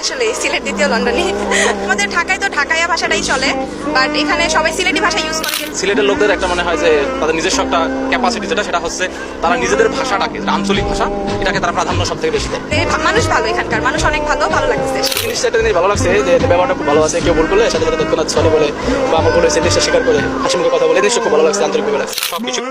আসলে সিলেট দ্বিতীয় লন্ডনই। আমাদের ঢাকায় তো ঢাকাইয়া ভাষাটাই চলে, বাট এখানে সবাই সিলেটি ভাষা ইউজ করে। সিলেটের লোকদের একটা মনে হয় যে তাদের নিজস্ব একটা ক্যাপাসিটি যেটা সেটা হচ্ছে তারা নিজেদের ভাষাটাকে, আঞ্চলিক ভাষা, এটাকে তারা প্রাধান্য সব থেকে বেশি দেয়। মানুষ ভালো, এখানকার মানুষ অনেক ভালো, ভালো লাগতেছে। জিনিসটা একটা জিনিস ভালো লাগছে যে ব্যবহারটা খুব ভালো আছে, কেউ ভুল করলে সাথে সাথে তৎক্ষণাৎ সরি বলে বা আমার বলে জিনিসটা স্বীকার করে হাসি মুখে কথা বলে, জিনিসটা খুব ভালো লাগছে, আন্তরিক ভাবে লাগছে সবকিছু।